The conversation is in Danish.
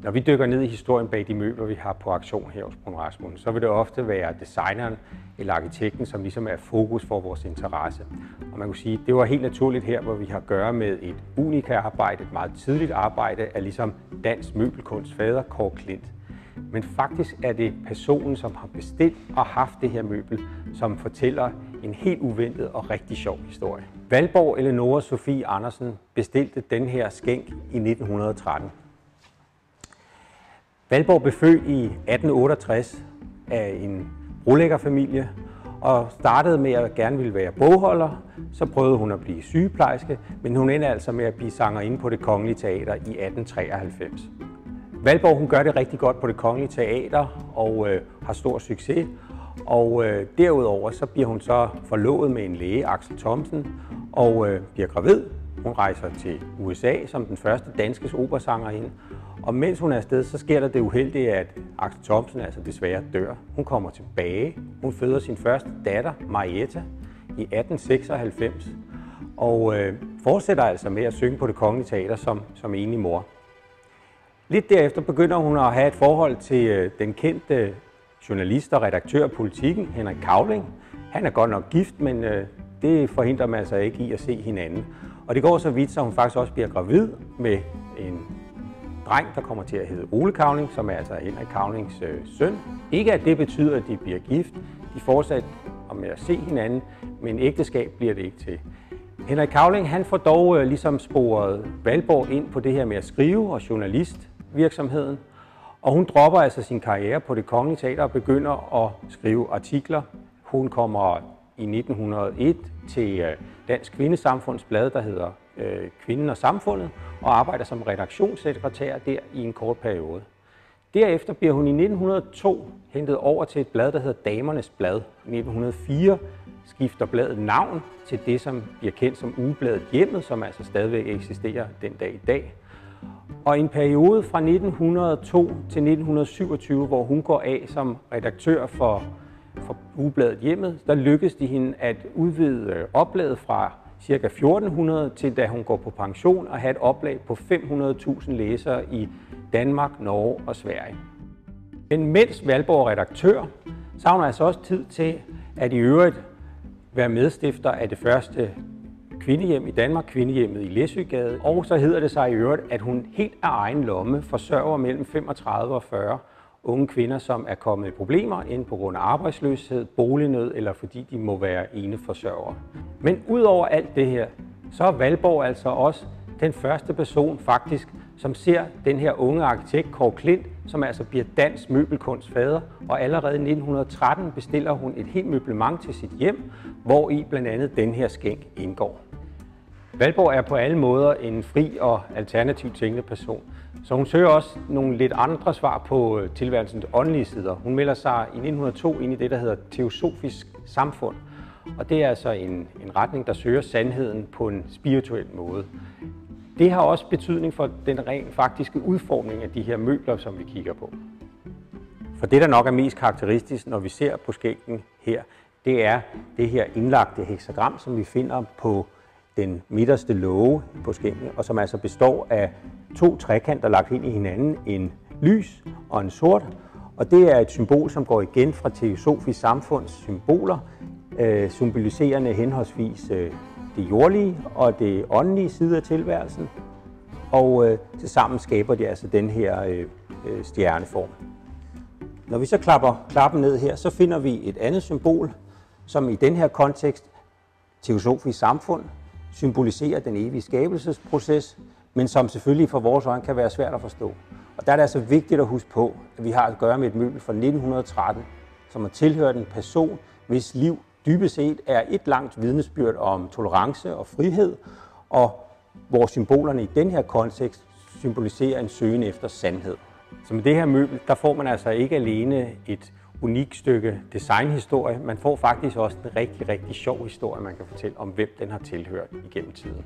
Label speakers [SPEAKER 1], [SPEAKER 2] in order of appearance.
[SPEAKER 1] Når vi dykker ned i historien bag de møbler, vi har på auktion her hos Bruun Rasmussen, så vil det ofte være designeren eller arkitekten, som ligesom er fokus for vores interesse. Og man kan sige, at det var helt naturligt her, hvor vi har at gøre med et unika-arbejde, et meget tidligt arbejde af ligesom dansk møbelkunst fader Kåre Klint. Men faktisk er det personen, som har bestilt og haft det her møbel, som fortæller en helt uventet og rigtig sjov historie. Valborg Eleonora Sofie Andersen bestilte den her skænk i 1913. Valborg blev født i 1868 af en brolæggerfamilie og startede med at gerne ville være bogholder. Så prøvede hun at blive sygeplejerske, men hun endte altså med at blive sangerinde på Det Kongelige Teater i 1893. Valborg hun gør det rigtig godt på Det Kongelige Teater og har stor succes. Og derudover så bliver hun så forlovet med en læge, Axel Thomsen, og bliver gravid. Hun rejser til USA som den første danske operasangerinde. Og mens hun er afsted, så sker der det uheldige, at Axel Thomsen altså desværre dør. Hun kommer tilbage. Hun føder sin første datter, Marietta, i 1896. Og fortsætter altså med at synge på Det Kongelige Teater som enlig mor. Lidt derefter begynder hun at have et forhold til den kendte journalist og redaktør af Politiken, Henrik Cavling. Han er godt nok gift, men det forhindrer man altså ikke i at se hinanden. Og det går så vidt, så hun faktisk også bliver gravid med en dreng, der kommer til at hedde Ole Cavling, som er altså Henrik Cavlings søn. Ikke at det betyder, at de bliver gift. De fortsætter med at se hinanden, men ægteskab bliver det ikke til. Henrik Cavling han får dog ligesom sporet Valborg ind på det her med at skrive og journalistvirksomheden. Og hun dropper altså sin karriere på Det Kongelige Teater og begynder at skrive artikler. Hun kommer i 1901 til Dansk Kvindesamfunds blad, der hedder Kvinden og Samfundet, og arbejder som redaktionssekretær der i en kort periode. Derefter bliver hun i 1902 hentet over til et blad, der hedder Damernes Blad. I 1904 skifter bladet navn til det, som bliver kendt som ugebladet Hjemmet, som altså stadigvæk eksisterer den dag i dag. Og i en periode fra 1902 til 1927, hvor hun går af som redaktør for ugebladet Hjemmet, der lykkes det hende at udvide oplaget fra ca. 1400 til da hun går på pension og have et oplag på 500.000 læsere i Danmark, Norge og Sverige. Men mens Valborg er redaktør, så har hun altså også tid til at i øvrigt være medstifter af det første kvindehjem i Danmark, kvindehjemmet i Læsøgade. Og så hedder det sig i øvrigt, at hun helt af egen lomme forsørger mellem 35 og 40 unge kvinder, som er kommet i problemer, enten på grund af arbejdsløshed, bolignød eller fordi de må være eneforsørgere. Men udover alt det her, så er Valborg altså også den første person faktisk, som ser den her unge arkitekt Kåre Klint, som altså bliver dansk møbelkunst fader, og allerede i 1913 bestiller hun et helt møblement til sit hjem, hvor i blandt andet den her skænk indgår. Valborg er på alle måder en fri og alternativt tænkende person, så hun søger også nogle lidt andre svar på tilværelsens åndelige sider. Hun melder sig i 1902 ind i det, der hedder Teosofisk Samfund, og det er altså en retning, der søger sandheden på en spirituel måde. Det har også betydning for den rent faktiske udformning af de her møbler, som vi kigger på. For det, der nok er mest karakteristisk, når vi ser på skænken her, det er det her indlagte heksagram, som vi finder på den midterste låge på skænken, og som altså består af to trekanter lagt ind i hinanden, en lys og en sort. Og det er et symbol, som går igen fra Teosofisk Samfunds symboler, symboliserende henholdsvis det jordlige og det åndelige side af tilværelsen. Og tilsammen skaber de altså den her stjerneform. Når vi så klapper klappen ned her, så finder vi et andet symbol, som i den her kontekst, Teosofisk Samfund, symboliserer den evige skabelsesproces, men som selvfølgelig for vores øjne kan være svært at forstå. Og der er det altså vigtigt at huske på, at vi har at gøre med et møbel fra 1913, som har tilhørt en person, hvis liv dybest set er et langt vidnesbyrd om tolerance og frihed, og hvor symbolerne i den her kontekst symboliserer en søgen efter sandhed. Så med det her møbel, der får man altså ikke alene et unikt stykke designhistorie, man får faktisk også en rigtig sjov historie, man kan fortælle om, hvem den har tilhørt igennem tiden.